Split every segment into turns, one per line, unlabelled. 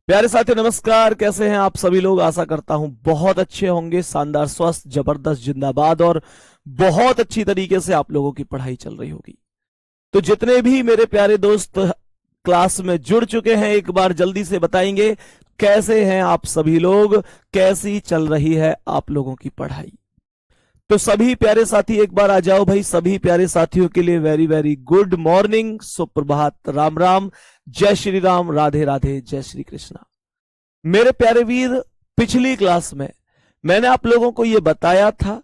प्यारे साथियों नमस्कार। कैसे हैं आप सभी लोग? आशा करता हूं बहुत अच्छे होंगे। शानदार, स्वस्थ, जबरदस्त, जिंदाबाद और बहुत अच्छी तरीके से आप लोगों की पढ़ाई चल रही होगी। तो जितने भी मेरे प्यारे दोस्त क्लास में जुड़ चुके हैं, एक बार जल्दी से बताएंगे कैसे हैं आप सभी लोग, कैसी चल रही है आप लोगों की पढ़ाई। तो सभी प्यारे साथी एक बार आ जाओ भाई। सभी प्यारे साथियों के लिए वेरी वेरी गुड मॉर्निंग, सुप्रभात, राम राम, जय श्री राम, राधे राधे, जय श्री कृष्णा। मेरे प्यारे वीर, पिछली क्लास में मैंने आप लोगों को यह बताया था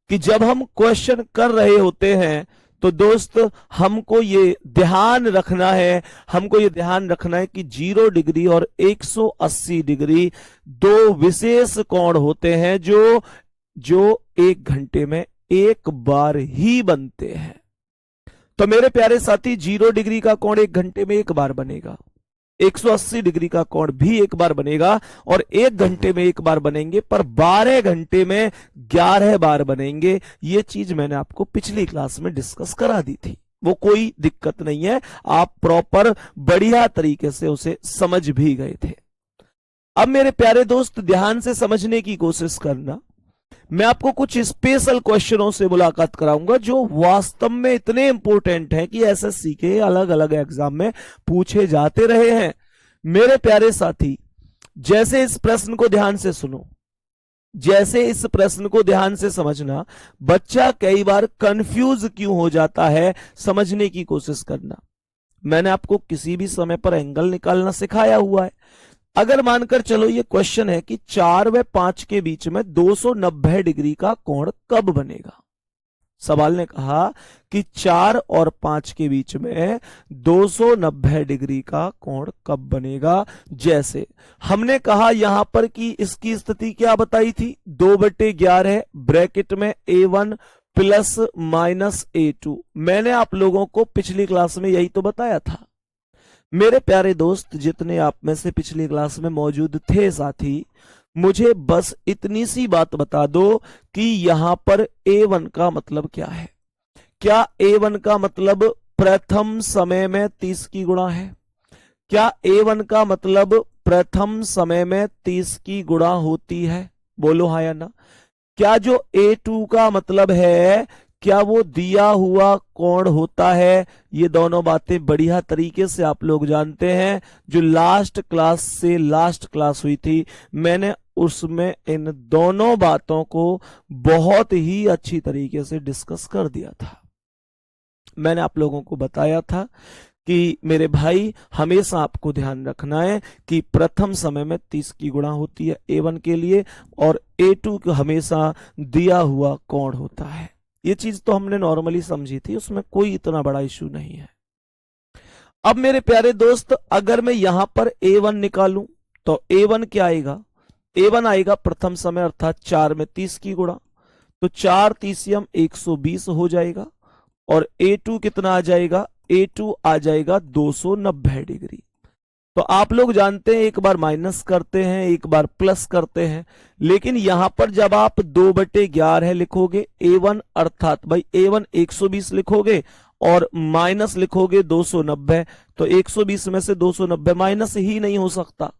कि जब हम क्वेश्चन कर रहे होते हैं तो दोस्त हमको ये ध्यान रखना है, कि 0 डिग्री और 180 डिग्री दो विशेष कोण होते हैं जो जो 1 घंटे में एक बार ही बनते हैं। तो मेरे प्यारे साथी, 0 डिग्री का कोण 1 घंटे में एक बार बनेगा, 180 डिग्री का कोण भी एक बार बनेगा और 1 घंटे में एक बार बनेंगे, पर 12 घंटे में 11 बार बनेंगे। ये चीज मैंने आपको पिछली क्लास में डिस्कस करा दी थी, वो कोई दिक्कत नहीं है, आप प्रॉपर बढ़िया तरीके से उसे समझ भी गए थे। अब मेरे प्यारे दोस्त ध्यान से समझने की कोशिश करना। मैं आपको कुछ स्पेशल क्वेश्चनों से मुलाकात कराऊंगा जो वास्तव में इतने इंपॉर्टेंट हैं कि एसएससी के अलग अलग एग्जाम में पूछे जाते रहे हैं। मेरे प्यारे साथी, जैसे इस प्रश्न को ध्यान से सुनो, जैसे इस प्रश्न को ध्यान से समझना। बच्चा कई बार कंफ्यूज क्यों हो जाता है, समझने की कोशिश करना। मैंने आपको किसी भी समय पर एंगल निकालना सिखाया हुआ है। अगर मानकर चलो ये क्वेश्चन है कि 4 व 5 के बीच में 290 डिग्री का कोण कब बनेगा। सवाल ने कहा कि 4 और 5 के बीच में 290 डिग्री का कोण कब बनेगा। जैसे हमने कहा यहां पर कि इसकी स्थिति क्या बताई थी, 2/11 ब्रैकेट में A1 प्लस माइनस A2। मैंने आप लोगों को पिछली क्लास में यही तो बताया था। मेरे प्यारे दोस्त, जितने आप में से पिछली क्लास में मौजूद थे साथी, मुझे बस इतनी सी बात बता दो कि यहां पर A1 का मतलब क्या है। क्या A1 का मतलब प्रथम समय में 30 की गुणा है? क्या A1 का मतलब प्रथम समय में 30 की गुणा होती है? बोलो हाँ या ना। क्या जो A2 का मतलब है, क्या वो दिया हुआ कोण होता है? ये दोनों बातें बढ़िया तरीके से आप लोग जानते हैं। जो लास्ट क्लास हुई थी, मैंने उसमें इन दोनों बातों को बहुत ही अच्छी तरीके से डिस्कस कर दिया था। मैंने आप लोगों को बताया था कि मेरे भाई, हमेशा आपको ध्यान रखना है कि प्रथम समय में 30 की गुणा होती है A1 के लिए, और A2 का हमेशा दिया हुआ कोण होता है। ये चीज तो हमने नॉर्मली समझी थी, उसमें कोई इतना बड़ा इशू नहीं है। अब मेरे प्यारे दोस्त, अगर मैं यहां पर A1 निकालूं तो A1 क्या आएगा? A1 आएगा प्रथम समय अर्थात 4 में 30 की गुणा, तो 4 तीसियम 120 हो जाएगा। और A2 कितना आ जाएगा? A2 आ जाएगा 290 डिग्री। तो आप लोग जानते हैं, एक बार माइनस करते हैं, एक बार प्लस करते हैं, लेकिन यहां पर जब आप 2/11 लिखोगे A1 अर्थात भाई A1 120 लिखोगे और माइनस लिखोगे 290, तो 120 में से 290 माइनस ही नहीं हो सकता।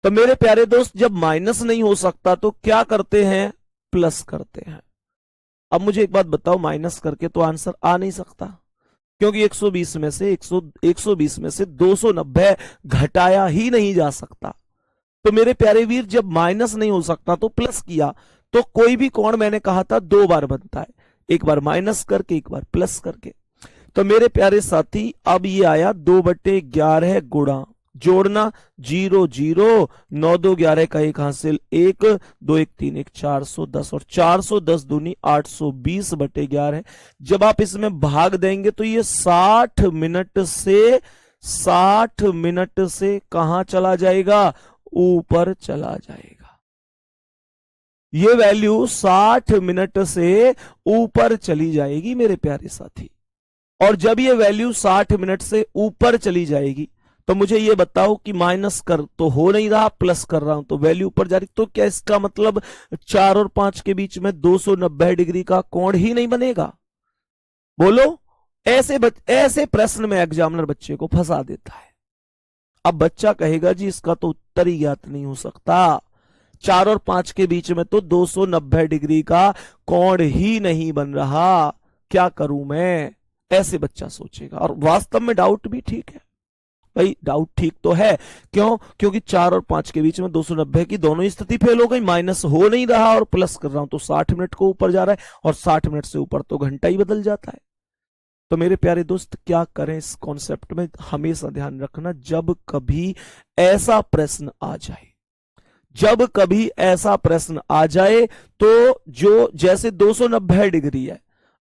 तो मेरे प्यारे दोस्त, जब माइनस नहीं हो सकता तो क्या करते हैं? प्लस करते हैं। अब मुझे एक बात बताओ, माइनस करके तो आंसर आ नहीं सकता, क्योंकि 120 में से 120 में से 290 घटाया ही नहीं जा सकता। तो मेरे प्यारे वीर, जब माइनस नहीं हो सकता तो प्लस किया, तो कोई भी कोण मैंने कहा था 2 बार बनता है, एक बार माइनस करके, एक बार प्लस करके। तो मेरे प्यारे साथी, अब ये आया 2/11 गुणा, जोड़ना 0 0, 9 2 11 का 1 हासिल 1, 2 1 3 1 410, और 410 दूनी 820/11। जब आप इसमें भाग देंगे तो ये 60 मिनट से कहां चला जाएगा? ऊपर चला जाएगा। ये वैल्यू 60 मिनट से ऊपर चली जाएगी मेरे प्यारे साथी। और जब ये वैल्यू 60 मिनट से ऊपर चली जाएगी तो मुझे ये बताओ कि माइनस कर तो हो नहीं रहा, प्लस कर रहा हूं तो वैल्यू ऊपर जा रही। तो क्या इसका मतलब 4 और 5 के बीच में 290 डिग्री का कोण ही नहीं बनेगा? बोलो। ऐसे प्रश्न में एग्जामिनर बच्चे को फंसा देता है। अब बच्चा कहेगा जी इसका तो उत्तर ही ज्ञात नहीं हो सकता, 4 और 5 के बीच में तो 290 डिग्री का कोण ही नहीं बन रहा, क्या करूं मैं, ऐसे बच्चा सोचेगा। और वास्तव में डाउट भी ठीक है भाई, डाउट ठीक तो है। क्यों? क्योंकि 4 और 5 के बीच में 290 की दोनों ही स्थिति फेल हो गई, माइनस हो नहीं रहा और प्लस कर रहा हूं तो 60 मिनट को ऊपर जा रहा है, और 60 मिनट से ऊपर तो घंटा ही बदल जाता है। तो मेरे प्यारे दोस्त क्या करें इस कॉन्सेप्ट में, हमेशा ध्यान रखना, जब कभी ऐसा प्रश्न आ जाए, जब कभी ऐसा प्रश्न आ जाए तो जो जैसे 290 डिग्री है,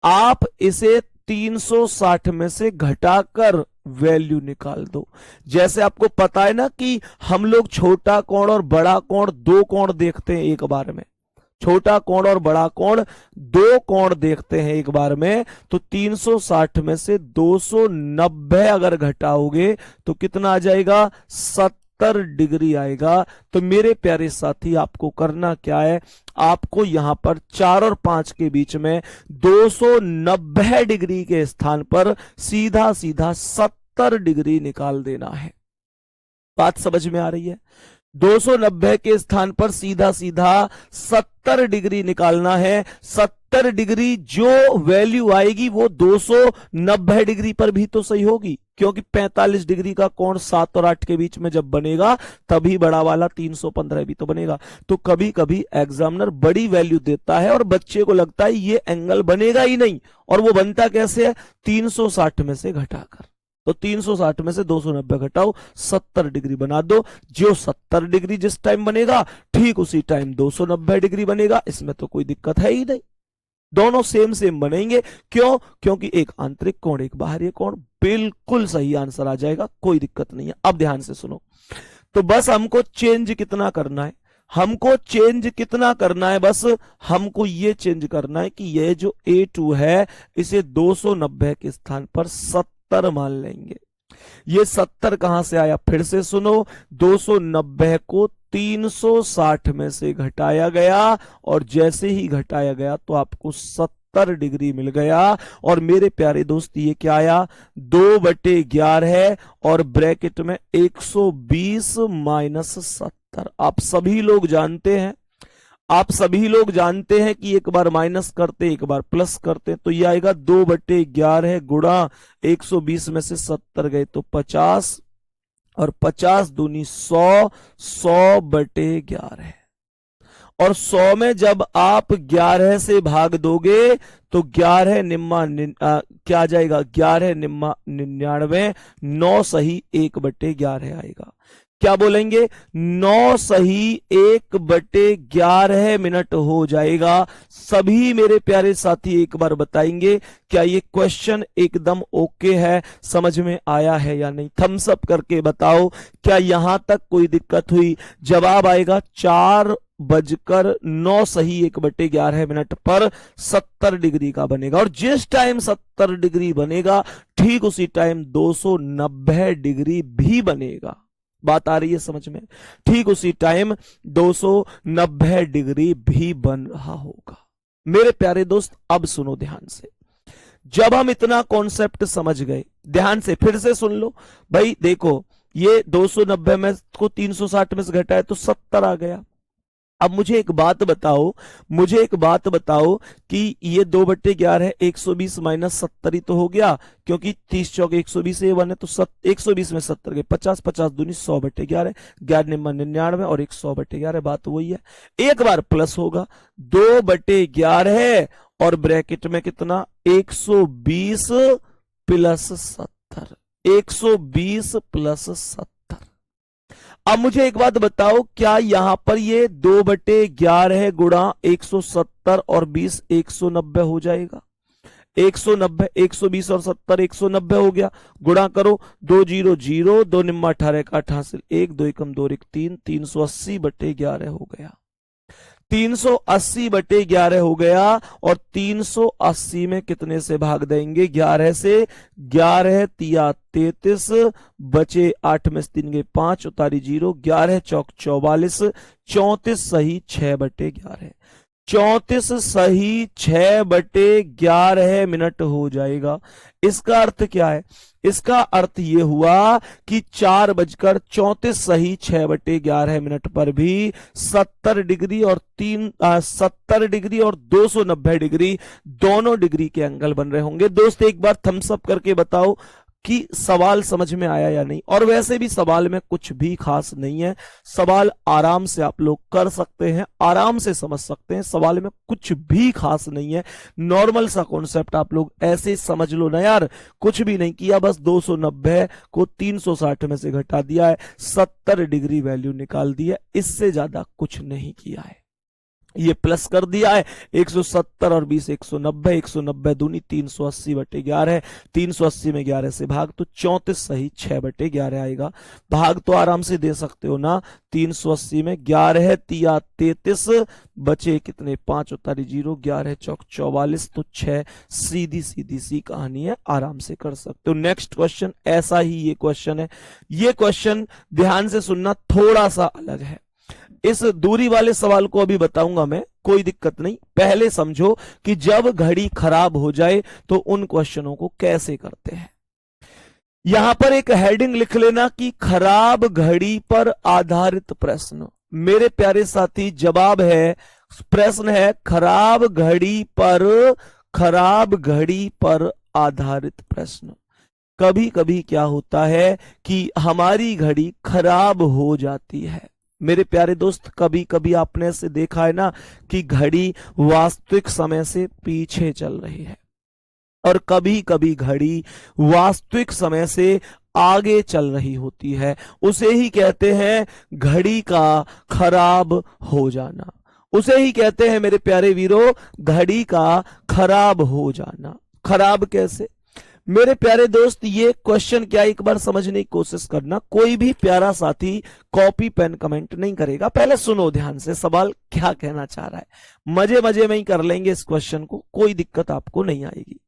आप इसे 360 में से घटाकर वैल्यू निकाल दो। जैसे आपको पता है ना कि हम लोग छोटा कोण और बड़ा कोण, दो कोण देखते हैं एक बार में, छोटा कोण और बड़ा कोण दो कोण देखते हैं एक बार में, तो 360 में से 290 अगर घटाओगे तो कितना आ जाएगा, 70 डिग्री आएगा। तो मेरे प्यारे साथी आपको करना क्या है, आपको यहां पर 4 और 5 के बीच में 290 डिग्री के स्थान पर सीधा सीधा 70 डिग्री निकाल देना है। बात समझ में आ रही है? 290 के स्थान पर सीधा सीधा 70 डिग्री निकालना है। 70 डिग्री जो वैल्यू आएगी वो 290 डिग्री पर भी तो सही होगी, क्योंकि 45 डिग्री का कोण 7 और 8 के बीच में जब बनेगा तभी बड़ा वाला 315 भी तो बनेगा। तो कभी कभी एग्जामिनर बड़ी वैल्यू देता है और बच्चे को लगता है ये एंगल बनेगा ही नहीं, और वो बनता कैसे है, 360 में से घटाकर। तो 360 में से 290 घटाओ, 70 डिग्री बना दो। जो 70 डिग्री जिस टाइम बनेगा ठीक उसी टाइम 290 डिग्री बनेगा, इसमें तो कोई दिक्कत है ही नहीं, दोनों सेम सेम बनेंगे। क्यों? क्योंकि एक आंतरिक कोण एक बाहरी कोण, बिल्कुल सही आंसर आ जाएगा, कोई दिक्कत नहीं है। अब ध्यान से सुनो, तो बस हमको चेंज कितना करना है, हमको चेंज कितना करना है, बस हमको ये चेंज करना है कि ये जो A2 है इसे 290 के स्थान पर 70 मान लेंगे। ये 70 कहां से आया, फिर से सुनो, 290 को 360 में से घटाया गया, और जैसे ही घटाया गया तो आपको 70 डिग्री मिल गया। और मेरे प्यारे दोस्त ये क्या आया, 2/11 है और ब्रैकेट में 120 माइनस 70। आप सभी लोग जानते हैं, आप सभी लोग जानते हैं कि एक बार माइनस करते एक बार प्लस करते, तो ये आएगा 2/11 गुणा 120 में से 70 गए तो 50, और 50 दूनी 100, 100/11। और 100 में जब आप 11 से भाग दोगे तो 11 निम्मा क्या आ जाएगा, 11 निम्मा 99, 9 सही 1/11 आएगा। क्या बोलेंगे, 9 सही 1/11 मिनट हो जाएगा। सभी मेरे प्यारे साथी एक बार बताएंगे क्या ये क्वेश्चन एकदम ओके है, समझ में आया है या नहीं, थम्स अप करके बताओ क्या यहां तक कोई दिक्कत हुई। जवाब आएगा 4:09 सही 1/11 मिनट पर 70 डिग्री का बनेगा। और जिस टाइम 70 डिग्री बनेगा ठीक उसी टाइम 290 डिग्री भी बनेगा। बात आ रही है समझ में? ठीक उसी टाइम 290 डिग्री भी बन रहा होगा। मेरे प्यारे दोस्त अब सुनो ध्यान से, जब हम इतना कॉन्सेप्ट समझ गए, ध्यान से फिर से सुन लो भाई। देखो ये 290 में को 360 में से घटाए तो 70 आ गया। अब मुझे एक बात बताओ, मुझे एक बात बताओ कि ये 2/11 है, 120 माइनस 70 ही तो हो गया, क्योंकि 30 चौके 120 ये 1 है तो 120 में 70 गए, 50 50 दूनी 100/11, 11 99 और 100/11, बात वही है। एक बार प्लस होगा 2/11 और ब्रैकेट में कितना 120 प्लस 70, 120 प्लस 70। अब मुझे एक बात बताओ, क्या यहां पर ये 2/11 गुणा 170 और 20 190 हो जाएगा? 190, 120 और 70 190 हो गया। गुणा करो, 2 0 0, 2 निम्मा 18 का 88, 1 2 एकम 2 1 3, 380/11 हो गया। 380/11 हो गया। और 380 में कितने से भाग देंगे, 11 से, 11 तिया 33, बचे 8 में से 3 गए 5, उतारी 0, 11 चौक 44, 34 सही 6/11, 34 सही 6/11 मिनट हो जाएगा। इसका अर्थ क्या है, इसका अर्थ ये हुआ कि 4:34 सही 6/11 पर भी 70 डिग्री और 70 डिग्री और 290 डिग्री दोनों डिग्री के एंगल बन रहे होंगे। दोस्त एक बार थम्स अप करके बताओ कि सवाल समझ में आया या नहीं। और वैसे भी सवाल में कुछ भी खास नहीं है, सवाल आराम से आप लोग कर सकते हैं, आराम से समझ सकते हैं, सवाल में कुछ भी खास नहीं है, नॉर्मल सा कॉन्सेप्ट आप लोग ऐसे समझ लो ना यार। कुछ भी नहीं किया, बस 290 को 360 में से घटा दिया है, 70 डिग्री वैल्यू निकाल दी है, इससे ज्यादा कुछ नहीं किया है। ये प्लस कर दिया है, 170 और 20 190, 190 दूनी 380/11, 380 में 11 से भाग तो 34 सही 6/11 आएगा। भाग तो आराम से दे सकते हो ना, 380 में 11 तिया 33, बचे कितने 5 उतारी 0, 11 चौक 44 तो 6, सीधी सीधी सी कहानी है, आराम से कर सकते हो। नेक्स्ट क्वेश्चन ऐसा ही ये क्वेश्चन है। ये क्वेश्चन ध्यान से सुनना, थोड़ा सा अलग है। इस दूरी वाले सवाल को अभी बताऊंगा मैं, कोई दिक्कत नहीं। पहले समझो कि जब घड़ी खराब हो जाए तो उन क्वेश्चनों को कैसे करते हैं। यहां पर एक हेडिंग लिख लेना कि खराब घड़ी पर आधारित प्रश्न। मेरे प्यारे साथी जवाब है, प्रश्न है खराब घड़ी पर आधारित प्रश्न। कभी कभी क्या होता है कि हमारी घड़ी खराब हो जाती है। मेरे प्यारे दोस्त, कभी कभी आपने ऐसे देखा है ना कि घड़ी वास्तविक समय से पीछे चल रही है, और कभी कभी घड़ी वास्तविक समय से आगे चल रही होती है। उसे ही कहते हैं घड़ी का खराब हो जाना। उसे ही कहते हैं मेरे प्यारे वीरों, घड़ी का खराब हो जाना। खराब कैसे? मेरे प्यारे दोस्त, ये क्वेश्चन क्या, एक बार समझने की कोशिश करना। कोई भी प्यारा साथी कॉपी पेन कमेंट नहीं करेगा, पहले सुनो ध्यान से सवाल क्या कहना चाह रहा है। मजे मजे में ही कर लेंगे इस क्वेश्चन को, कोई दिक्कत आपको नहीं आएगी।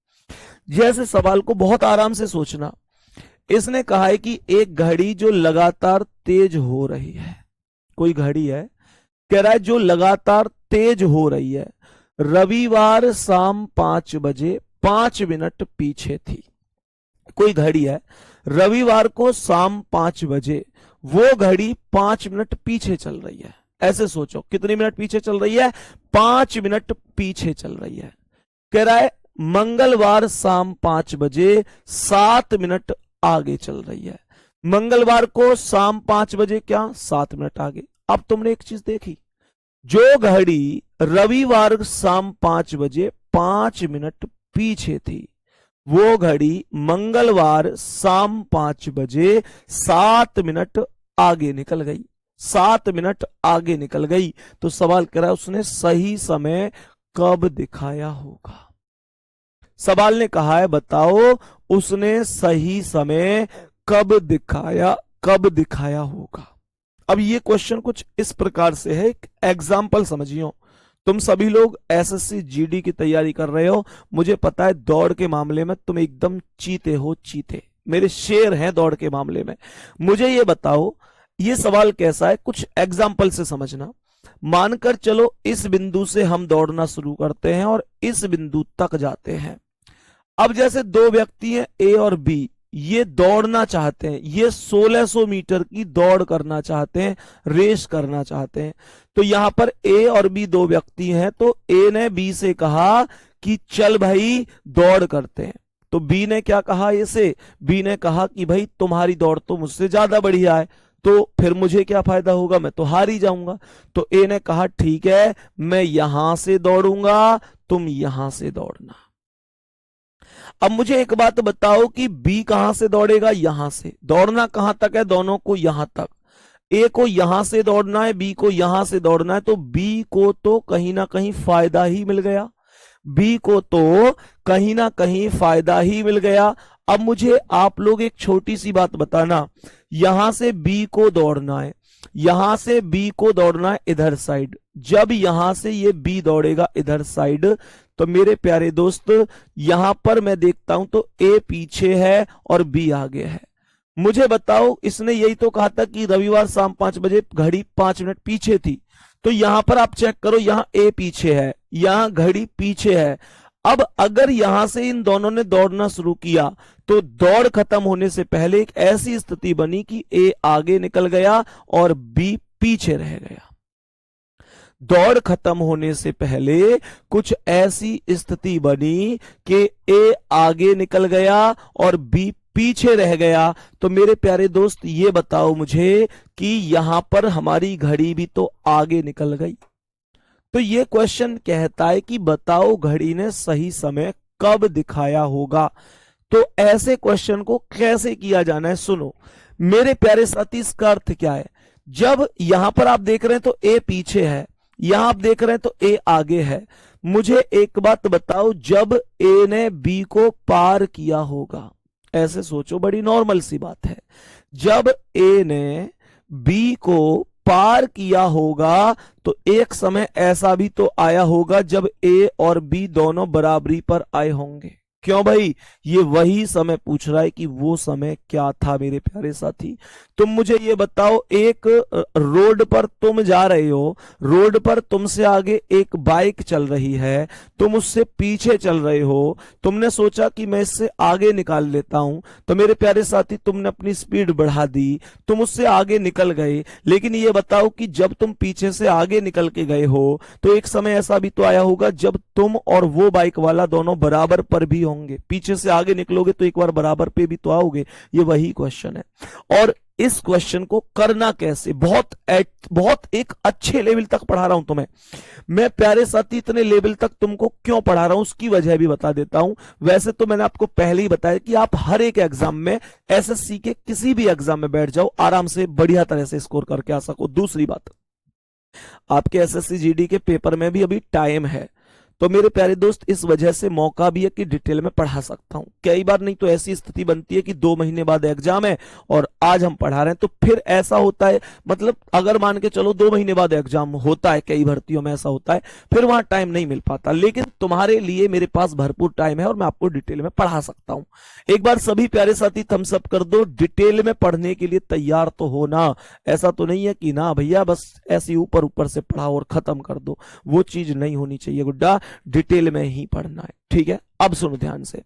जैसे सवाल को बहुत आराम से सोचना। इसने कहा है कि एक घड़ी जो लगातार तेज हो रही है, कोई घड़ी है, कह रहा है जो लगातार तेज हो रही है, रविवार शाम 5 बजे 5 मिनट पीछे थी। कोई घड़ी है, रविवार को शाम 5 बजे वो घड़ी 5 मिनट पीछे चल रही है। ऐसे सोचो कितनी मिनट पीछे चल रही है, 5 मिनट पीछे चल रही है। कह रहा है मंगलवार शाम 5 बजे 7 मिनट आगे चल रही है। मंगलवार को शाम 5 बजे क्या 7 मिनट आगे। अब तुमने एक चीज देखी, जो घड़ी रविवार शाम 5 बजे 5 मिनट पीछे थी, वो घड़ी मंगलवार शाम 5 बजे 7 मिनट आगे निकल गई। 7 मिनट आगे निकल गई तो सवाल कर रहा है उसने सही समय कब दिखाया होगा। सवाल ने कहा है बताओ उसने सही समय कब दिखाया होगा। अब ये क्वेश्चन कुछ इस प्रकार से है, एक एग्जाम्पल समझियो। तुम सभी लोग एसएससी जीडी की तैयारी कर रहे हो, मुझे पता है दौड़ के मामले में तुम एकदम चीते हो, चीते मेरे शेर हैं दौड़ के मामले में। मुझे ये बताओ ये सवाल कैसा है, कुछ एग्जाम्पल से समझना। मानकर चलो इस बिंदु से हम दौड़ना शुरू करते हैं और इस बिंदु तक जाते हैं। अब जैसे दो व्यक्ति हैं ए और बी, ये दौड़ना चाहते हैं, ये 1600 मीटर की दौड़ करना चाहते हैं, रेस करना चाहते हैं। तो यहां पर ए और बी दो व्यक्ति हैं, तो ए ने बी से कहा कि चल भाई दौड़ करते हैं। तो बी ने क्या कहा, ए से बी ने कहा कि भाई तुम्हारी दौड़ तो मुझसे ज्यादा बढ़िया है, तो फिर मुझे क्या फायदा होगा, मैं तो हार ही जाऊंगा। तो ए ने कहा ठीक है मैं यहां से दौड़ूंगा, तुम यहां से दौड़ना। अब मुझे एक बात बताओ कि बी कहां से दौड़ेगा, यहां से। दौड़ना कहां तक है, दोनों को यहां तक। ए को यहां से दौड़ना है, बी को यहां से दौड़ना है, तो बी को तो कहीं ना कहीं फायदा ही मिल गया। बी को तो कहीं ना कहीं फायदा ही मिल गया। अब मुझे आप लोग एक छोटी सी बात बताना, यहां से बी को दौड़ना है, यहां से बी को दौड़ना है इधर साइड। जब यहां से ये बी दौड़ेगा इधर साइड, तो मेरे प्यारे दोस्त यहां पर मैं देखता हूं तो ए पीछे है और बी आगे है। मुझे बताओ इसने यही तो कहा था कि रविवार शाम 5 बजे घड़ी 5 मिनट पीछे थी। तो यहां पर आप चेक करो, यहां ए पीछे है, यहां घड़ी पीछे है। अब अगर यहां से इन दोनों ने दौड़ना शुरू किया तो दौड़ खत्म होने से पहले एक ऐसी स्थिति बनी कि ए आगे निकल गया और बी पीछे रह गया। दौड़ खत्म होने से पहले कुछ ऐसी स्थिति बनी कि ए आगे निकल गया और बी पीछे रह गया। तो मेरे प्यारे दोस्त ये बताओ मुझे कि यहां पर हमारी घड़ी भी तो आगे निकल गई। तो ये क्वेश्चन कहता है कि बताओ घड़ी ने सही समय कब दिखाया होगा। तो ऐसे क्वेश्चन को कैसे किया जाना है, सुनो मेरे प्यारे साथी। इसका अर्थ क्या है, जब यहां पर आप देख रहे हैं तो ए पीछे है, यहां आप देख रहे हैं तो ए आगे है। मुझे एक बात बताओ, जब ए ने बी को पार किया होगा, ऐसे सोचो, बड़ी नॉर्मल सी बात है। जब ए ने बी को पार किया होगा तो एक समय ऐसा भी तो आया होगा जब ए और बी दोनों बराबरी पर आए होंगे। क्यों भाई, ये वही समय पूछ रहा है कि वो समय क्या था मेरे प्यारे साथी। तुम मुझे ये बताओ, एक रोड पर तुम जा रहे हो, रोड पर तुमसे आगे एक बाइक चल रही है, तुम उससे पीछे चल रहे हो, तुमने सोचा कि मैं इससे आगे निकाल लेता हूं, तो मेरे प्यारे साथी तुमने अपनी स्पीड बढ़ा दी, तुम उससे आगे निकल गए। लेकिन ये बताओ कि जब तुम पीछे से आगे निकल के गए हो तो एक समय ऐसा भी तो आया होगा जब तुम और वो बाइक वाला दोनों बराबर पर भी होंगे। पीछे से आगे निकलोगे तो एक बार बराबर पे भी तो आओगे। ये वही क्वेश्चन है। और इस क्वेश्चन को करना कैसे, बहुत एक अच्छे लेवल तक पढ़ा रहा हूं तुम्हें मैं प्यारे साथी। इतने लेवल तक तुमको क्यों पढ़ा रहा हूं उसकी वजह भी बता देता हूं। वैसे तो मैंने आपको पहले ही बताया कि आप हर एक एग्जाम में, एसएससी के किसी भी एग्जाम में बैठ जाओ, आराम से बढ़िया तरह से स्कोर करके आ सको। दूसरी बात, आपके एसएससी जीडी के पेपर में भी अभी टाइम है, तो मेरे प्यारे दोस्त इस वजह से मौका भी है कि डिटेल में पढ़ा सकता हूं। कई बार नहीं तो ऐसी स्थिति बनती है कि 2 महीने बाद एग्जाम है और आज हम पढ़ा रहे हैं, तो फिर ऐसा होता है, मतलब अगर मान के चलो 2 महीने बाद एग्जाम होता है, कई भर्तियों में ऐसा होता है, फिर वहां टाइम नहीं मिल पाता। लेकिन तुम्हारे लिए मेरे पास भरपूर टाइम है और मैं आपको डिटेल में पढ़ा सकता हूं। एक बार सभी प्यारे साथी थम्स अप कर दो, डिटेल में पढ़ने के लिए तैयार तो हो ना। ऐसा तो नहीं है कि ना भैया बस ऐसी ऊपर ऊपर से पढ़ाओ और खत्म कर दो, वो चीज नहीं होनी चाहिए गुड्डा, डिटेल में ही पढ़ना है, ठीक है। अब सुनो ध्यान से।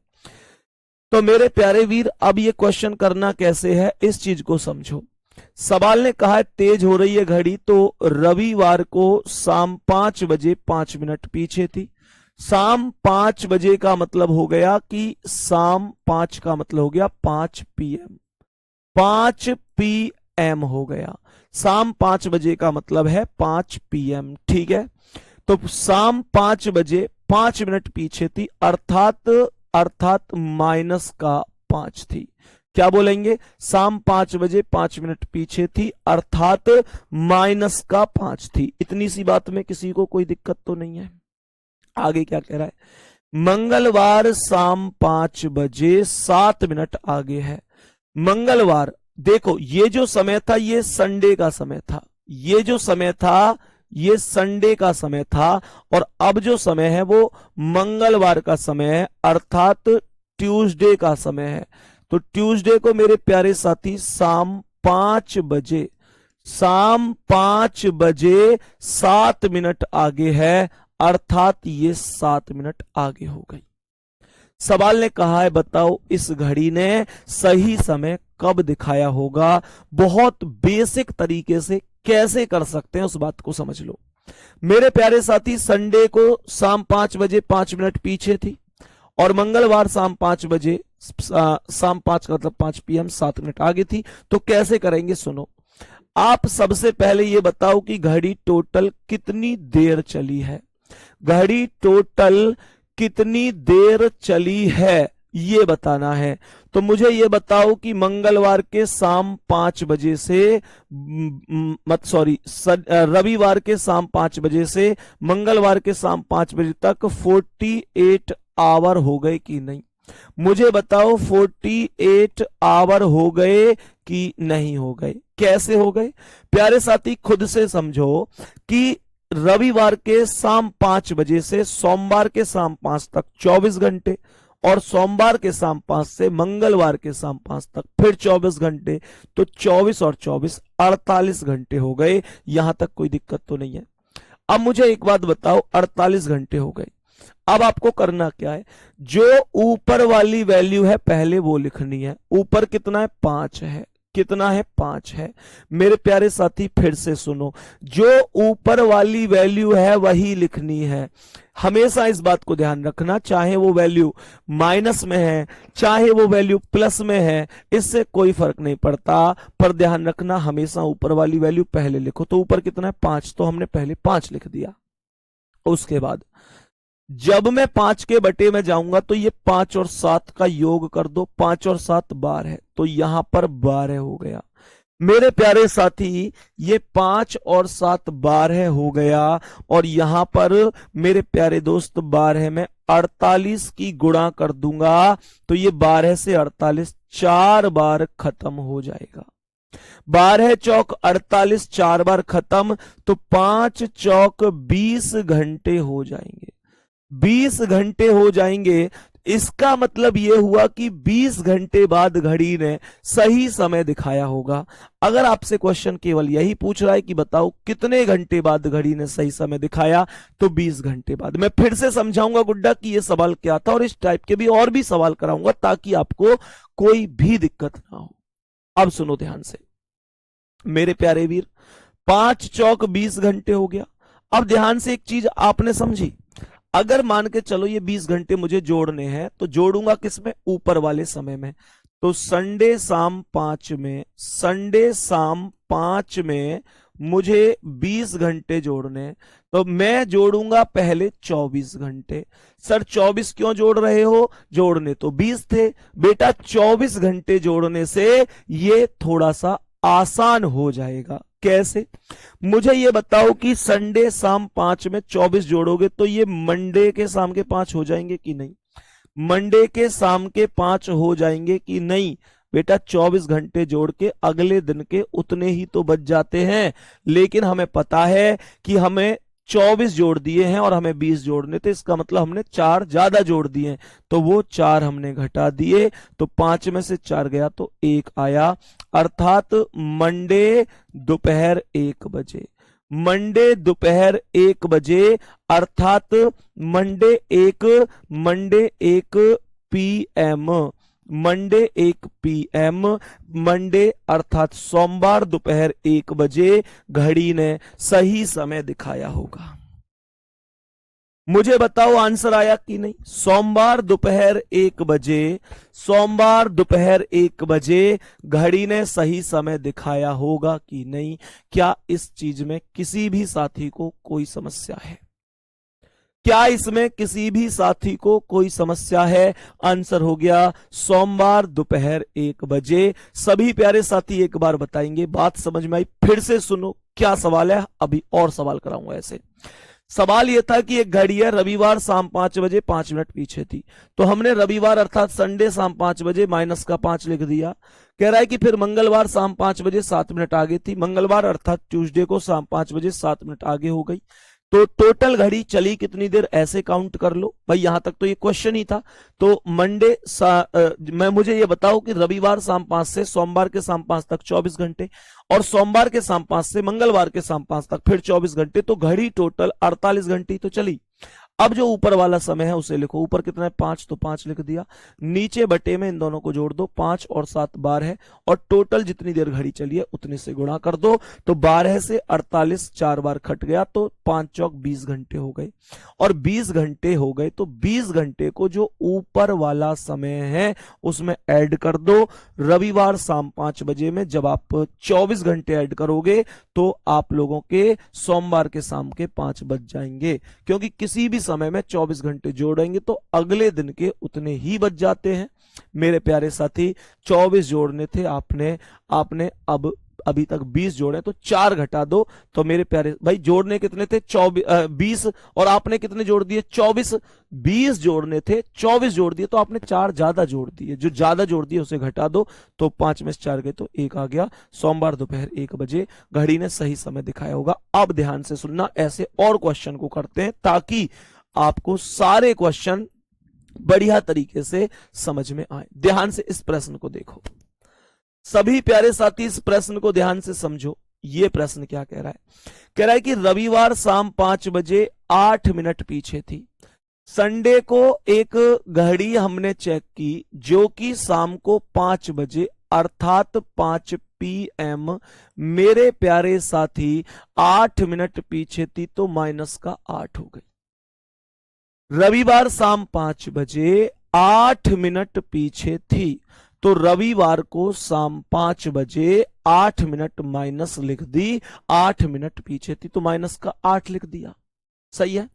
तो मेरे प्यारे वीर, अब ये क्वेश्चन करना कैसे है इस चीज को समझो। सवाल ने कहा है तेज हो रही है घड़ी, तो रविवार को शाम 5 बजे 5 मिनट पीछे थी। शाम 5 बजे का मतलब हो गया कि शाम 5 का मतलब हो गया 5 PM, 5 PM हो गया। शाम 5 बजे का मतलब है 5 PM, ठीक है। तो शाम 5 बजे 5 मिनट पीछे थी, अर्थात माइनस का 5 थी। क्या बोलेंगे, शाम 5 बजे 5 मिनट पीछे थी अर्थात माइनस का 5 थी। इतनी सी बात में किसी को कोई दिक्कत तो नहीं है। आगे क्या कह रहा है, मंगलवार शाम 5 बजे 7 मिनट आगे है। मंगलवार, देखो ये जो समय था ये संडे का समय था, ये जो समय था ये संडे का समय था, और अब जो समय है वो मंगलवार का समय है अर्थात ट्यूसडे का समय है। तो ट्यूसडे को मेरे प्यारे साथी शाम 5 बजे 7 मिनट आगे है अर्थात ये 7 मिनट आगे हो गई। सवाल ने कहा है बताओ इस घड़ी ने सही समय कब दिखाया होगा। बहुत बेसिक तरीके से कैसे कर सकते हैं उस बात को समझ लो मेरे प्यारे साथी। संडे को शाम 5 बजे 5 मिनट पीछे थी और मंगलवार शाम 5 बजे शाम 5 का मतलब 5 PM 7 मिनट आगे थी। तो कैसे करेंगे सुनो, आप सबसे पहले ये बताओ कि घड़ी टोटल कितनी देर चली है। घड़ी टोटल कितनी देर चली है ये बताना है। तो मुझे ये बताओ कि मंगलवार के शाम 5 बजे से रविवार के शाम 5 बजे से मंगलवार के शाम 5 बजे तक 48 आवर हो गए कि नहीं। मुझे बताओ 48 आवर हो गए कि नहीं हो गए। कैसे हो गए प्यारे साथी, खुद से समझो कि रविवार के शाम 5 बजे से सोमवार के शाम 5 तक 24 घंटे, और सोमवार के शाम 5 से मंगलवार के शाम 5 तक फिर 24 घंटे। तो 24 और 24 48 घंटे हो गए। यहां तक कोई दिक्कत तो नहीं है। अब मुझे एक बात बताओ, 48 घंटे हो गए, अब आपको करना क्या है, जो ऊपर वाली वैल्यू है पहले वो लिखनी है। ऊपर कितना है, 5 है। कितना है, 5 है। मेरे प्यारे साथी फिर से सुनो, जो ऊपर वाली वैल्यू है वही लिखनी है। हमेशा इस बात को ध्यान रखना, चाहे वो वैल्यू माइनस में है चाहे वो वैल्यू प्लस में है, इससे कोई फर्क नहीं पड़ता, पर ध्यान रखना हमेशा ऊपर वाली वैल्यू पहले लिखो। तो ऊपर कितना है, 5, तो हमने पहले 5 लिख दिया। उसके बाद जब मैं 5 के बटे में जाऊंगा तो ये 5 और 7 का योग कर दो, 5 और 7 12 है, तो यहां पर 12 हो गया। मेरे प्यारे साथी ये 5 और 7 12 हो गया, और यहां पर मेरे प्यारे दोस्त 12 में 48 की गुणा कर दूंगा, तो ये 12 से 48 4 बार खत्म हो जाएगा। 12 चौक 48 4 बार खत्म, तो 5 चौक 20 घंटे हो जाएंगे। 20 घंटे हो जाएंगे। इसका मतलब यह हुआ कि 20 घंटे बाद घड़ी ने सही समय दिखाया होगा। अगर आपसे क्वेश्चन केवल यही पूछ रहा है कि बताओ कितने घंटे बाद घड़ी ने सही समय दिखाया, तो 20 घंटे बाद। मैं फिर से समझाऊंगा गुड्डा कि यह सवाल क्या था, और इस टाइप के भी और भी सवाल कराऊंगा ताकि आपको कोई भी दिक्कत ना हो। अब सुनो ध्यान से मेरे प्यारे वीर, 5 चौक 20 घंटे हो गया। अब ध्यान से एक चीज आपने समझी, अगर मान के चलो ये 20 घंटे मुझे जोड़ने हैं, तो जोड़ूंगा किसमें, ऊपर वाले समय में। तो संडे शाम 5 में, संडे शाम 5 में मुझे 20 घंटे जोड़ने, तो मैं जोड़ूंगा पहले 24 घंटे। सर 24 क्यों जोड़ रहे हो, जोड़ने तो 20 थे बेटा, 24 घंटे जोड़ने से ये थोड़ा सा आसान हो जाएगा। कैसे, मुझे ये बताओ कि संडे शाम 5 में 24 जोड़ोगे तो ये मंडे के शाम के 5 हो जाएंगे कि नहीं, मंडे के शाम के 5 हो जाएंगे कि नहीं। बेटा 24 घंटे जोड़ के अगले दिन के उतने ही तो बच जाते हैं, लेकिन हमें पता है कि हमें 24 जोड़ दिए हैं और हमें 20 जोड़ने थे, इसका मतलब हमने 4 ज्यादा जोड़ दिए हैं, तो वो 4 हमने घटा दिए, तो 5 में से 4 गया तो 1 आया, अर्थात मंडे दोपहर 1 बजे। मंडे दोपहर 1 बजे अर्थात Monday 1 PM, Monday 1 PM, Monday अर्थात सोमवार दोपहर 1 बजे घड़ी ने सही समय दिखाया होगा। मुझे बताओ आंसर आया कि नहीं। सोमवार दोपहर 1 बजे, सोमवार दोपहर 1 बजे घड़ी ने सही समय दिखाया होगा कि नहीं। क्या इस चीज में किसी भी साथी को कोई समस्या है, क्या इसमें किसी भी साथी को कोई समस्या है। आंसर हो गया सोमवार दोपहर 1 बजे। सभी प्यारे साथी एक बार बताएंगे, बात समझ में आई, फिर से सुनो क्या सवाल है, अभी और सवाल कराऊंगा। ऐसे सवाल यह था कि एक घड़ी है, रविवार शाम 5 बजे 5 मिनट पीछे थी, तो हमने रविवार अर्थात संडे शाम 5 बजे माइनस का 5 लिख दिया। कह रहा है कि फिर मंगलवार शाम 5 बजे 7 मिनट आगे थी, मंगलवार अर्थात ट्यूसडे को शाम 5 बजे 7 मिनट आगे हो गई, तो टोटल घड़ी चली कितनी देर, ऐसे काउंट कर लो भाई। यहां तक तो ये क्वेश्चन ही था। तो मैं मुझे ये बताओ कि रविवार शाम 5 से सोमवार के शाम 5 तक 24 घंटे, और सोमवार के शाम 5 से मंगलवार के शाम 5 तक फिर 24 घंटे, तो घड़ी टोटल 48 घंटे ही तो चली। अब जो ऊपर वाला समय है उसे लिखो, ऊपर कितना है 5, तो 5 लिख दिया, नीचे बटे में इन दोनों को जोड़ दो, 5 और 7 12 है, और टोटल जितनी देर घड़ी चली है उतने से गुणा कर दो, तो 12 से 48 4 बार कट गया, तो 5 चौक 20 घंटे हो गए, और 20 घंटे हो गए तो 20 घंटे को जो ऊपर वाला समय है उसमें ऐड कर दो। रविवार शाम 5 बजे में जब आप 24 घंटे ऐड करोगे तो आप लोगों के सोमवार के शाम के 5 बज जाएंगे, क्योंकि किसी भी समय में 24 घंटे जोड़ेंगे तो अगले दिन के उतने ही बच जाते हैं। मेरे प्यारे साथी 24 जोड़ने थे आपने अब अभी तक 20 जोड़े, तो 4 घटा दो, तो मेरे प्यारे भाई जोड़ने कितने थे 20, और आपने कितने जोड़ दिए 24। 20 जोड़ने थे 24 जोड़ दिए, तो आपने 4 ज्यादा जोड़ दिए, जो ज्यादा जोड़ दिए उसे घटा दो, तो 5 में से 4 गए तो 1 आ गया। सोमवार दोपहर 1 बजे घड़ी ने सही समय दिखाया होगा। अब ध्यान से सुनना, ऐसे और क्वेश्चन को करते हैं ताकि आपको सारे क्वेश्चन बढ़िया तरीके से समझ में आए। ध्यान से इस प्रश्न को देखो, सभी प्यारे साथी इस प्रश्न को ध्यान से समझो। यह प्रश्न क्या कह रहा है, कह रहा है कि रविवार शाम 5 बजे 8 मिनट पीछे थी, संडे को एक घड़ी हमने चेक की जो कि शाम को 5 बजे अर्थात 5 PM मेरे प्यारे साथी 8 मिनट पीछे थी, तो माइनस का 8 हो गई। रविवार शाम 5 बजे 8 मिनट पीछे थी, तो रविवार को शाम 5 बजे 8 मिनट माइनस लिख दी, 8 मिनट पीछे थी तो माइनस का 8 लिख दिया। सही है।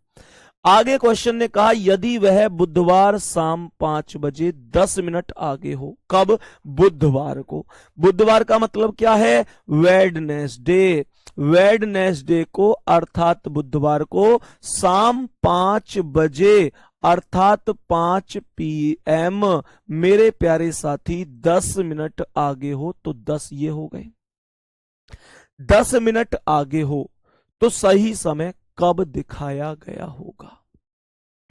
आगे क्वेश्चन ने कहा यदि वह बुधवार शाम 5 बजे 10 मिनट आगे हो। कब? बुधवार को। बुधवार का मतलब क्या है? वेडनेसडे। वेडनेसडे को अर्थात बुधवार को शाम 5 बजे अर्थात 5 PM मेरे प्यारे साथी 10 मिनट आगे हो, तो 10 ये हो गए। 10 मिनट आगे हो तो सही समय कब दिखाया गया होगा?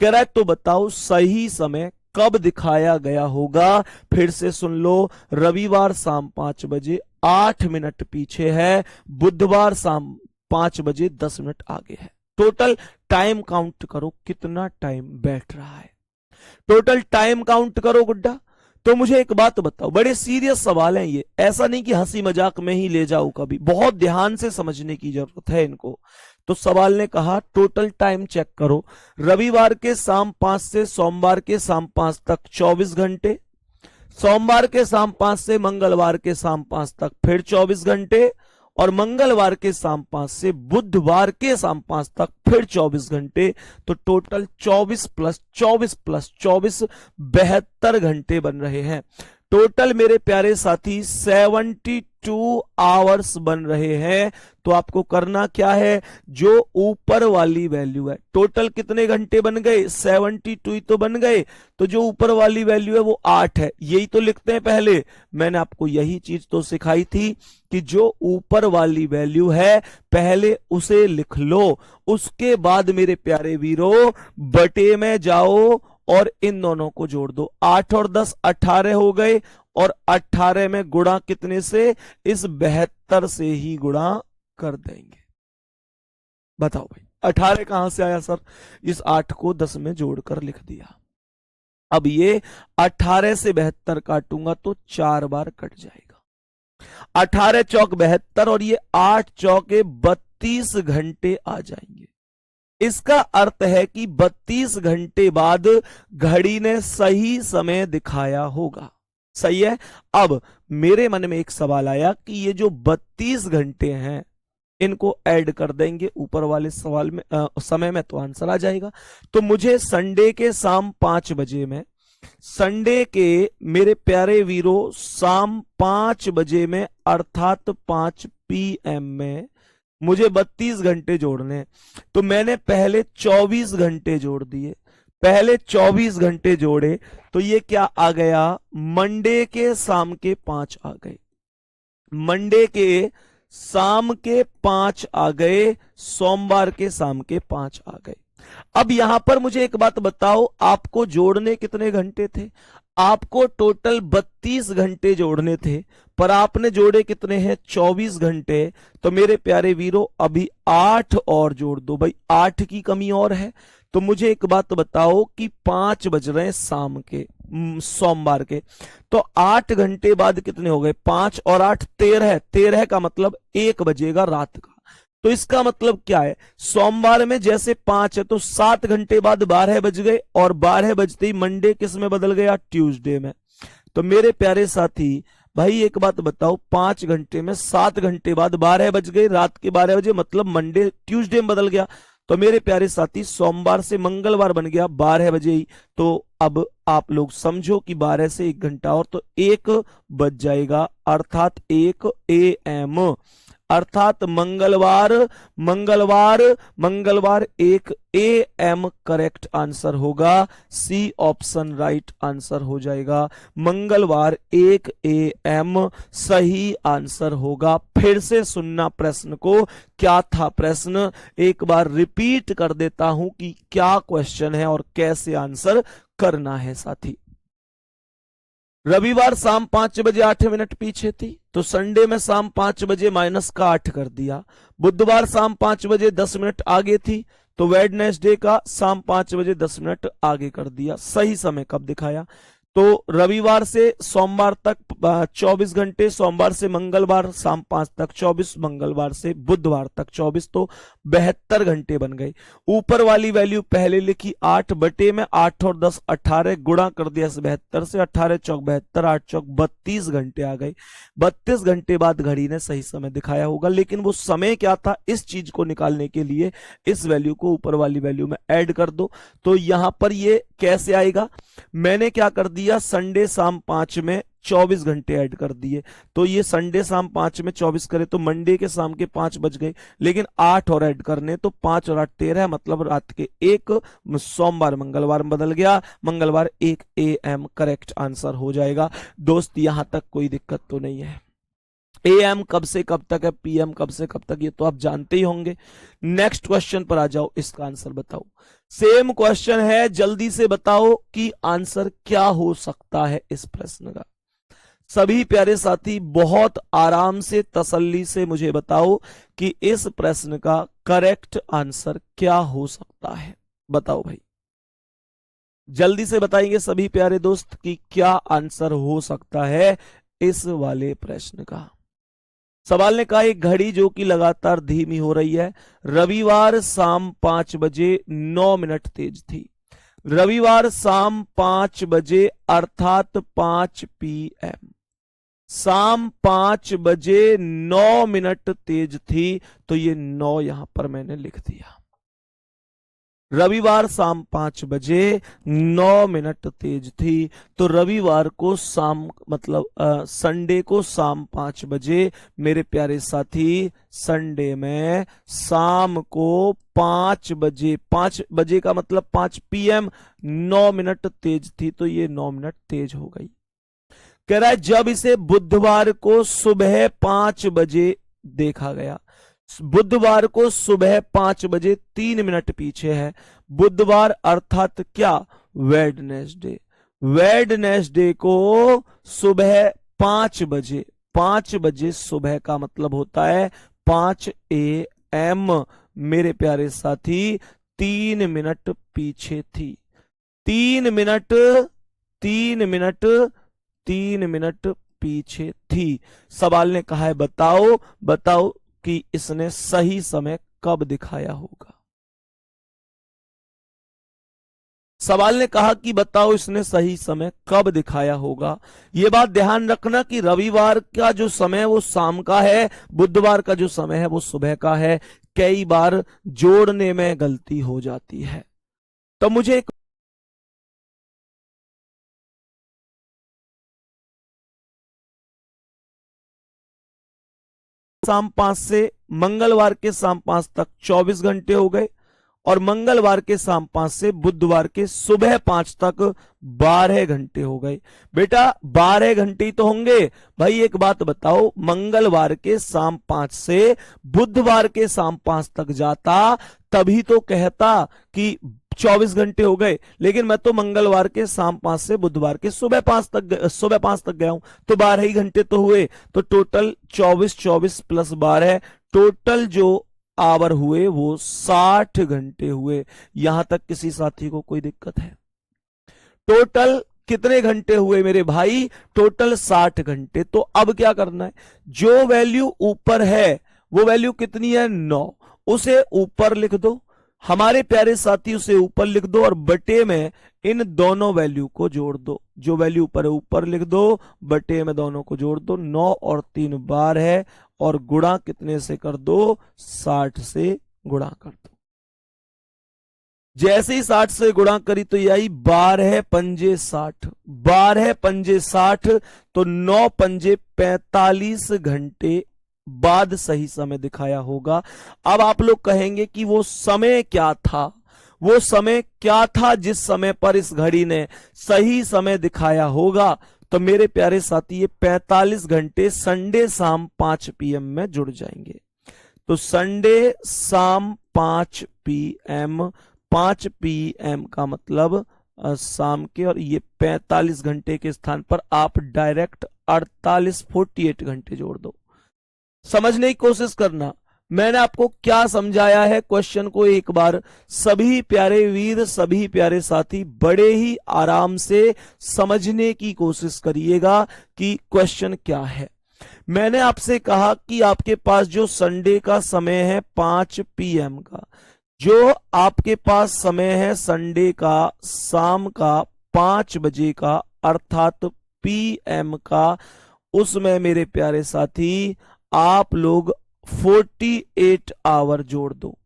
कह रहा है तो बताओ सही समय कब दिखाया गया होगा। फिर से सुन लो, रविवार शाम 5 बजे 8 मिनट पीछे है, बुधवार शाम 5 बजे 10 मिनट आगे है। टोटल टाइम काउंट करो, कितना टाइम बैठ रहा है। टोटल टाइम काउंट करो गुड्डा। तो मुझे एक बात बताओ, बड़े सीरियस सवाल हैं ये, ऐसा नहीं कि हंसी मजाक में ही ले जाओ, कभी बहुत ध्यान से समझने की जरूरत है इनको। तो सवाल ने कहा टोटल टाइम चेक करो, रविवार के शाम 5 से सोमवार के शाम 5 तक 24 घंटे, सोमवार के शाम 5 से मंगलवार के शाम 5 तक फिर 24 घंटे, और मंगलवार के शाम 5 से बुधवार के शाम 5 तक फिर 24 घंटे। तो टोटल 24 प्लस 24 प्लस 24 72 घंटे बन रहे हैं। टोटल मेरे प्यारे साथी 72 आवर्स बन रहे हैं। तो आपको करना क्या है, जो ऊपर वाली वैल्यू है, टोटल कितने घंटे बन गए? 72 ही तो बन गए। तो जो ऊपर वाली वैल्यू है वो 8 है, यही तो लिखते हैं पहले। मैंने आपको यही चीज तो सिखाई थी कि जो ऊपर वाली वैल्यू है पहले उसे लिख लो, उसके बाद मेरे प्यारे वीरों बटे में जाओ और इन दोनों को जोड़ दो। 8 और 10 18 हो गए, और 18 में गुणा कितने से? इस 72 से ही गुणा कर देंगे। बताओ भाई 18 कहां से आया सर? इस 8 को 10 में जोड़कर लिख दिया। अब ये 18 से 72 काटूंगा तो 4 बार कट जाएगा। 18 चौक 72 और ये 8 चौके 32 घंटे आ जाएंगे। इसका अर्थ है कि 32 घंटे बाद घड़ी ने सही समय दिखाया होगा। सही है। अब मेरे मन में एक सवाल आया कि ये जो 32 घंटे हैं इनको ऐड कर देंगे ऊपर वाले सवाल में समय में, तो आंसर आ जाएगा। तो मुझे संडे के शाम 5 बजे में, संडे के मेरे प्यारे वीरों शाम 5 बजे में अर्थात 5 PM में मुझे 32 घंटे जोड़ने। तो मैंने पहले 24 घंटे जोड़ दिए, पहले 24 घंटे जोड़े, तो ये क्या आ गया? मंडे के शाम के 5 आ गए, मंडे के शाम के 5 आ गए, सोमवार के शाम के 5 आ गए। अब यहां पर मुझे एक बात बताओ, आपको जोड़ने कितने घंटे थे? आपको टोटल 32 घंटे जोड़ने थे, पर आपने जोड़े कितने हैं? 24 घंटे। तो मेरे प्यारे वीरों अभी 8 और जोड़ दो भाई, 8 की कमी और है। तो मुझे एक बात बताओ कि 5 बज रहे हैं शाम के, सोमवार के, तो 8 घंटे बाद कितने हो गए? 5 और 8 13, 13 का मतलब 1 बजेगा रात का। तो इसका मतलब क्या है? सोमवार में जैसे 5 है तो 7 घंटे बाद 12 बज गए, और 12 बजते ही मंडे किस में बदल गया? ट्यूसडे में। तो मेरे प्यारे साथी भाई एक बात बताओ, 5 घंटे में 7 घंटे बाद 12 बज गए, रात के 12 बजे, मतलब मंडे ट्यूसडे में बदल गया। तो मेरे प्यारे साथी सोमवार से मंगलवार बन गया 12 बजे ही। तो अब आप लोग समझो कि 12 से 1 घंटा और, तो 1 बज जाएगा अर्थात 1 AM, अर्थात मंगलवार 1 AM करेक्ट आंसर होगा। सी ऑप्शन राइट आंसर हो जाएगा। मंगलवार 1 AM सही आंसर होगा। फिर से सुनना प्रश्न को, क्या था प्रश्न, एक बार रिपीट कर देता हूं कि क्या क्वेश्चन है और कैसे आंसर करना है साथी। रविवार शाम 5 बजे 8 मिनट पीछे थी, तो संडे में शाम 5 बजे माइनस का 8 कर दिया। बुधवार शाम 5 बजे 10 मिनट आगे थी, तो वेडनेसडे का शाम 5 बजे 10 मिनट आगे कर दिया। सही समय कब दिखाया? तो रविवार से सोमवार तक 24 घंटे, सोमवार से मंगलवार शाम 5 तक 24, मंगलवार से बुधवार तक 24, तो 72 घंटे बन गए। ऊपर वाली वैल्यू पहले लिखी 8 बटे में 8 और 10 18, गुणा कर दिया 72 से, 18 चौक 72, 8 चौक 32 घंटे आ गए। 32 घंटे बाद घड़ी ने सही समय दिखाया होगा, लेकिन वो समय क्या था, इस चीज को निकालने के लिए इस वैल्यू को ऊपर वाली वैल्यू में ऐड कर दो। तो यहां पर ये कैसे आएगा? मैंने क्या कर दिया, संडे शाम 5 में 24 घंटे ऐड कर दिए। तो ये संडे शाम 5 में 24 करे तो मंडे के शाम के 5 बज गए, लेकिन 8 और ऐड करने, तो 5 और 8 13, मतलब रात के 1, सोमवार मंगलवार में बदल गया, मंगलवार 1 AM करेक्ट आंसर हो जाएगा। दोस्त यहां तक कोई दिक्कत तो नहीं है। AM कब से कब तक है, PM कब से कब तक, ये तो आप जानते ही होंगे। नेक्स्ट क्वेश्चन पर आ जाओ, इसका आंसर बताओ। सेम क्वेश्चन है, जल्दी से बताओ कि आंसर क्या हो सकता है इस प्रश्न का। सभी प्यारे साथी बहुत आराम से तसल्ली से मुझे बताओ कि इस प्रश्न का करेक्ट आंसर क्या हो सकता है। बताओ भाई, जल्दी से बताएंगे सभी प्यारे दोस्त कि क्या आंसर हो सकता है इस वाले प्रश्न का। सवाल ने कहा, एक घड़ी जो कि लगातार धीमी हो रही है, रविवार शाम 5 बजे 9 मिनट तेज थी। रविवार शाम 5 बजे अर्थात 5 PM, शाम 5 बजे 9 मिनट तेज थी, तो ये 9 यहां पर मैंने लिख दिया। रविवार शाम 5 बजे 9 मिनट तेज थी, तो रविवार को शाम मतलब संडे को शाम 5 बजे, मेरे प्यारे साथी संडे में शाम को 5 बजे, 5 बजे का मतलब 5 PM, 9 मिनट तेज थी, तो ये 9 मिनट तेज हो गई। कह रहा है जब इसे बुधवार को सुबह 5 बजे देखा गया, बुधवार को सुबह 5 बजे 3 मिनट पीछे है, बुधवार अर्थात क्या, वेडनेसडे। वेडनेसडे को सुबह 5 बजे, 5 बजे सुबह का मतलब होता है 5 AM, मेरे प्यारे साथी 3 मिनट पीछे थी। 3 मिनट, 3 मिनट, 3 मिनट पीछे थी। सवाल ने कहा है बताओ, बताओ कि इसने सही समय कब दिखाया होगा। सवाल ने कहा कि बताओ इसने सही समय कब दिखाया होगा। यह बात ध्यान रखना कि रविवार का जो समय है वो शाम का है, बुधवार का जो समय है वो सुबह का है। कई बार जोड़ने में गलती हो जाती है। तो मुझे एक शाम 5 से मंगलवार के शाम 5 तक 24 घंटे हो गए, और मंगलवार के शाम 5 से बुधवार के सुबह 5 तक 12 घंटे हो गए। बेटा 12 घंटे ही तो होंगे भाई। एक बात बताओ, मंगलवार के शाम 5 से बुधवार के शाम 5 तक जाता तभी तो कहता कि 24 घंटे हो गए, लेकिन मैं तो मंगलवार के शाम 5 से बुधवार के सुबह 5 तक गया हूं, तो 12 ही घंटे तो हुए। तो टोटल 24, 24 प्लस 12, टोटल जो आवर हुए वो 60 घंटे हुए। यहां तक किसी साथी को कोई दिक्कत है? टोटल कितने घंटे हुए मेरे भाई? टोटल 60 घंटे। तो अब क्या करना है, जो वैल्यू ऊपर है वो वैल्यू कितनी है, 9, उसे ऊपर लिख दो। हमारे प्यारे साथी उसे ऊपर लिख दो, और बटे में इन दोनों वैल्यू को जोड़ दो। जो वैल्यू ऊपर है ऊपर लिख दो, बटे में दोनों को जोड़ दो। 9 और 3 12 है, और गुणा कितने से कर दो, 60 से गुणा कर दो। जैसे ही 60 से गुणा करी तो यही 12 पंजे 60, 12 पंजे 60, तो 9 पंजे 45 घंटे बाद सही समय दिखाया होगा। अब आप लोग कहेंगे कि वो समय क्या था, वो समय क्या था जिस समय पर इस घड़ी ने सही समय दिखाया होगा। तो मेरे प्यारे साथी ये 45 घंटे संडे शाम 5 PM में जुड़ जाएंगे। तो संडे शाम 5 PM, 5 PM का मतलब शाम के, और ये 45 घंटे के स्थान पर आप डायरेक्ट 48 घंटे जोड़ दो। समझने की कोशिश करना, मैंने आपको क्या समझाया है, क्वेश्चन को एक बार सभी प्यारे वीर, सभी प्यारे साथी बड़े ही आराम से समझने की कोशिश करिएगा कि क्वेश्चन क्या है। मैंने आपसे कहा कि आपके पास जो संडे का समय है 5 PM का, जो आपके पास समय है संडे का शाम का 5 बजे का, अर्थात PM का, उसमें मेरे प्यारे साथी आप लोग 48 आवर जोड़ दो।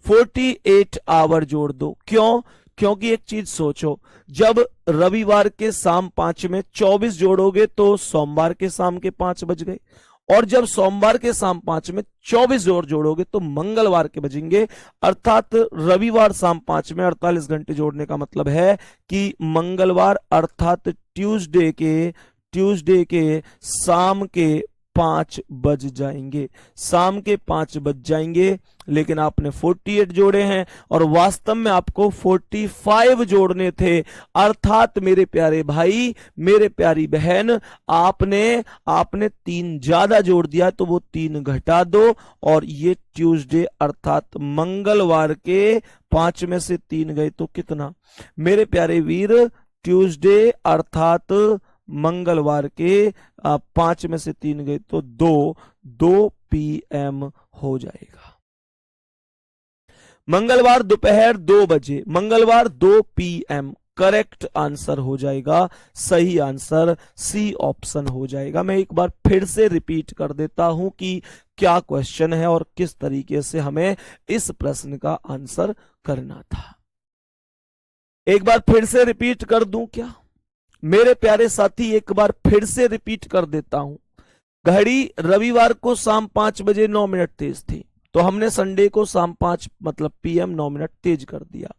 48 आवर जोड़ दो। क्यों? क्योंकि एक चीज सोचो, जब रविवार के शाम 5 में 24 जोड़ोगे तो सोमवार के शाम के 5 बज गए, और जब सोमवार के शाम 5 में 24 जोड़ोगे तो मंगलवार के बजेंगे। अर्थात रविवार शाम 5 में 48 घंटे जोड़ने का मतलब है कि मंगलवार अर्थात ट्यूसडे के शाम के 5 बज जाएंगे, शाम के 5 बज जाएंगे। लेकिन आपने 48 जोड़े हैं और वास्तव में आपको 45 जोड़ने थे। अर्थात मेरे प्यारे भाई, मेरे प्यारी बहन, आपने 3 ज्यादा जोड़ दिया तो वो 3 घटा दो, और ये ट्यूसडे अर्थात मंगलवार के 5 में से 3 गए तो कितना? मेरे प्यारे वीर, ट्यूसडे अर्थात मंगलवार के 5 में से 3 गए तो 2 PM हो जाएगा। मंगलवार दोपहर 2 बजे, मंगलवार 2 PM करेक्ट आंसर हो जाएगा। सही आंसर सी ऑप्शन हो जाएगा। मैं एक बार फिर से रिपीट कर देता हूं कि क्या क्वेश्चन है और किस तरीके से हमें इस प्रश्न का आंसर करना था। एक बार फिर से रिपीट कर दूं क्या? मेरे प्यारे साथी, एक बार फिर से रिपीट कर देता हूं। घड़ी रविवार को शाम 5 बजे 9 मिनट तेज थी, तो हमने संडे को शाम 5 मतलब PM 9 मिनट तेज कर दिया।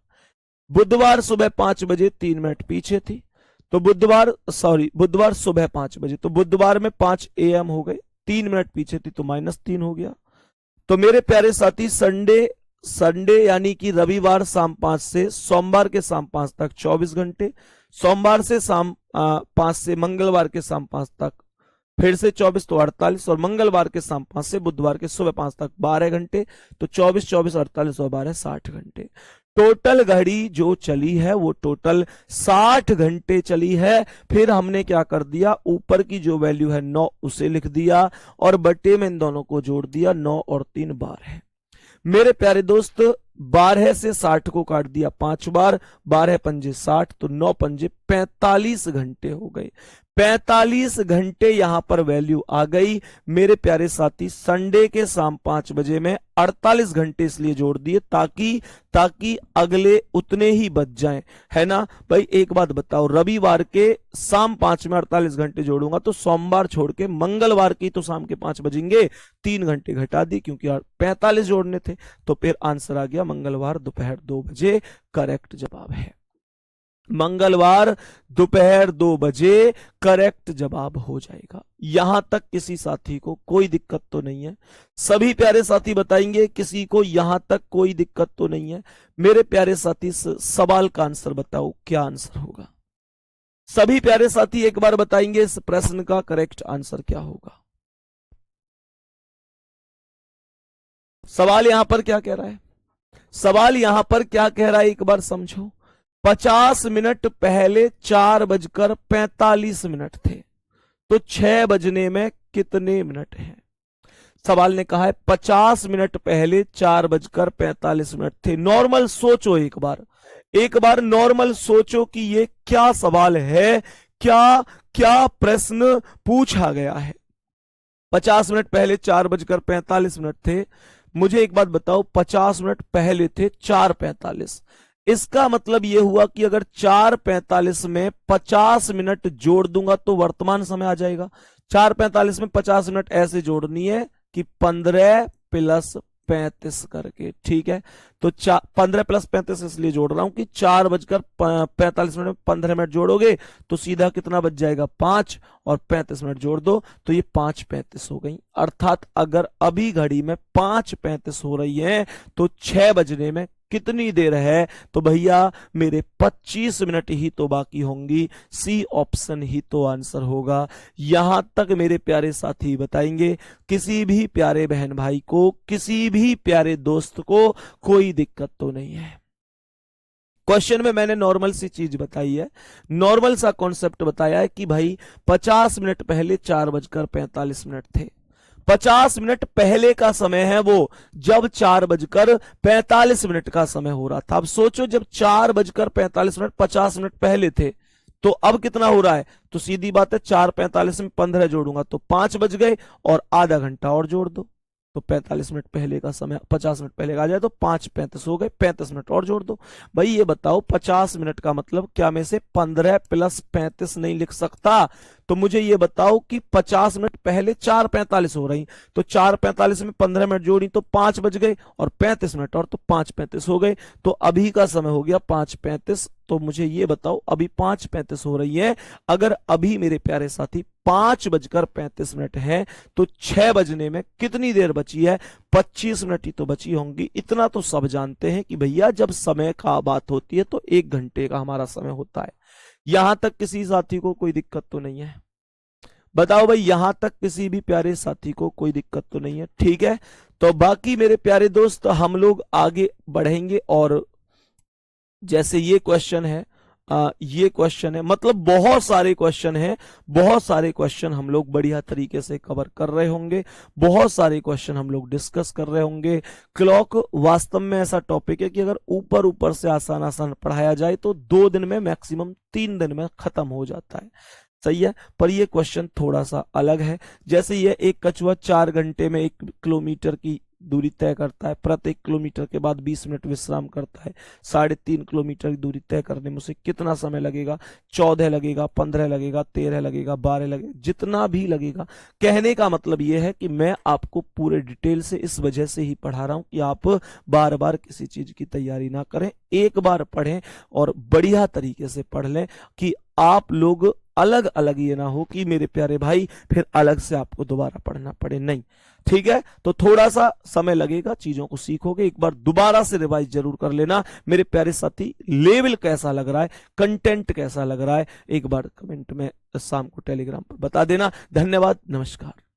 बुधवार सुबह 5 बजे 3 मिनट पीछे थी, तो बुधवार सुबह 5 बजे, तो बुधवार में 5 AM हो गए, 3 मिनट पीछे थी तो -3 हो गया। तो मेरे प्यारे साथी, संडे यानी कि रविवार शाम 5 से सोमवार के शाम 5 तक 24 घंटे, सोमवार से शाम 5 से मंगलवार के शाम 5 तक फिर से 24 तो 48, और मंगलवार के शाम 5 से बुधवार के सुबह 5 तक 12 घंटे, तो 24 48 और 12 60 घंटे। टोटल घड़ी जो चली है वो टोटल 60 घंटे चली है। फिर हमने क्या कर दिया, ऊपर की जो वैल्यू है 9 उसे लिख दिया और बटे में इन दोनों को जोड़ दिया। 9 और 3 12। मेरे प्यारे दोस्त, 12 से 60 को काट दिया 5 बार, 12 पंजे 60, तो 9 पंजे 45 घंटे हो गए। 45 घंटे यहां पर वैल्यू आ गई। मेरे प्यारे साथी, संडे के शाम 5 बजे में 48 घंटे इसलिए जोड़ दिए ताकि अगले उतने ही बच जाएं, है ना भाई? एक बात बताओ, रविवार के शाम 5 में 48 घंटे जोड़ूंगा तो सोमवार छोड़ के मंगलवार की तो शाम के 5 बजेंगे, 3 घंटे घटा दी क्योंकि 45 जोड़ने थे। तो फिर आंसर आ गया मंगलवार दोपहर 2 बजे। करेक्ट जवाब है मंगलवार दोपहर 2 बजे, करेक्ट जवाब हो जाएगा। यहां तक किसी साथी को कोई दिक्कत तो नहीं है? सभी प्यारे साथी बताएंगे किसी को यहां तक कोई दिक्कत तो नहीं है? मेरे प्यारे साथी, सवाल का आंसर बताओ, क्या आंसर होगा? सभी प्यारे साथी एक बार बताएंगे इस प्रश्न का करेक्ट आंसर क्या होगा? सवाल यहां पर क्या कह रहा है? सवाल यहां पर क्या कह रहा है, एक बार समझो। 50 मिनट पहले 4:45 थे, तो 6 बजने में कितने मिनट हैं? सवाल ने कहा है 50 मिनट पहले 4:45 थे। नॉर्मल सोचो, एक बार नॉर्मल सोचो कि ये क्या सवाल है, क्या प्रश्न पूछा गया है। 50 मिनट पहले 4:45 थे। मुझे एक बात बताओ, 50 मिनट पहले थे 4:45, इसका मतलब यह हुआ कि अगर 4:45 में 50 मिनट जोड़ दूंगा तो वर्तमान समय आ जाएगा। 4:45 में 50 मिनट ऐसे जोड़नी है कि 15 + 35 करके, ठीक है? तो 15 + 35 इसलिए जोड़ रहा हूं कि 4:45 में 15 मिनट जोड़ोगे तो सीधा कितना बच जाएगा, 5, और 35 मिनट जोड़ दो तो ये 5:35 हो गई। अर्थात अगर अभी घड़ी में 5:35 हो रही है तो 6 बजने में कितनी देर है, तो भैया मेरे 25 मिनट ही तो बाकी होंगी। सी ऑप्शन ही तो आंसर होगा। यहां तक मेरे प्यारे साथी बताएंगे, किसी भी प्यारे बहन भाई को, किसी भी प्यारे दोस्त को कोई दिक्कत तो नहीं है। क्वेश्चन में मैंने नॉर्मल सी चीज बताई है, नॉर्मल सा कॉन्सेप्ट बताया है कि भाई 50 मिनट पहले 4:45 थे। 50 मिनट पहले का समय है वो, जब 4:45 का समय हो रहा था। अब सोचो, जब 4:45, 50 मिनट पहले थे, तो अब कितना हो रहा है? तो सीधी बात है, 4:45 में 15 जोड़ूंगा तो 5 बज गए, और आधा घंटा और जोड़ दो तो 45 मिनट पहले का समय 50 मिनट पहले का आ जाए तो 5:35 हो गए, 35 मिनट और जोड़ दो। भाई ये बताओ, 50 मिनट का मतलब क्या मैं से 15 + 35 नहीं लिख सकता? तो मुझे ये बताओ कि 50 मिनट पहले 4:45 हो रही, तो 4:45 में 15 मिनट जोड़ी तो 5 बज गए, और 35 मिनट और तो 5:35 हो गए। तो अभी का समय हो गया 5:35। तो मुझे ये बताओ, अभी 5:35 हो रही है। अगर अभी मेरे प्यारे साथी 5:35 है, तो 6 बजने में कितनी देर बची है? 25 मिनट ही तो बची होंगी। इतना तो सब जानते हैं कि भैया जब समय का बात होती है तो 1 घंटे का हमारा समय होता है। यहां तक किसी साथी को कोई दिक्कत तो नहीं है? बताओ भाई, यहां तक किसी भी प्यारे साथी को कोई दिक्कत तो नहीं है? ठीक है, तो बाकी मेरे प्यारे दोस्त हम लोग आगे बढ़ेंगे। और जैसे ये क्वेश्चन है, ये क्वेश्चन है, मतलब बहुत सारे क्वेश्चन हैं, बहुत सारे क्वेश्चन हम लोग बढ़िया तरीके से कवर कर रहे होंगे, बहुत सारे क्वेश्चन हम लोग डिस्कस कर रहे होंगे। क्लॉक वास्तव में ऐसा टॉपिक है कि अगर ऊपर ऊपर से आसान आसान पढ़ाया जाए तो 2 दिन में, मैक्सिमम 3 दिन में खत्म हो जाता है। सही है, पर ये क्वेश्चन थोड़ा सा अलग है। जैसे ये एक कछुआ 4 घंटे में 1 किलोमीटर की दूरी तय करता है, प्रत्येक किलोमीटर के बाद 20 मिनट विश्राम करता है। 3.5 किलोमीटर की दूरी तय करने में उसे कितना समय लगेगा? 14 लगेगा, 15 लगेगा, 13 लगेगा, 12 लगेगा, जितना भी लगेगा। कहने का मतलब यह है कि मैं आपको पूरे डिटेल से इस वजह से ही पढ़ा रहा हूं कि आप बार बार किसी चीज की तैयारी ना करें, एक बार पढ़ें और बढ़िया तरीके से पढ़ लें, कि आप लोग अलग अलग ये ना हो कि मेरे प्यारे भाई फिर अलग से आपको दोबारा पढ़ना पड़े। नहीं, ठीक है, तो थोड़ा सा समय लगेगा, चीजों को सीखोगे। एक बार दोबारा से रिवाइज जरूर कर लेना मेरे प्यारे साथी। लेवल कैसा लग रहा है, कंटेंट कैसा लग रहा है, एक बार कमेंट में शाम को टेलीग्राम पर बता देना। धन्यवाद, नमस्कार।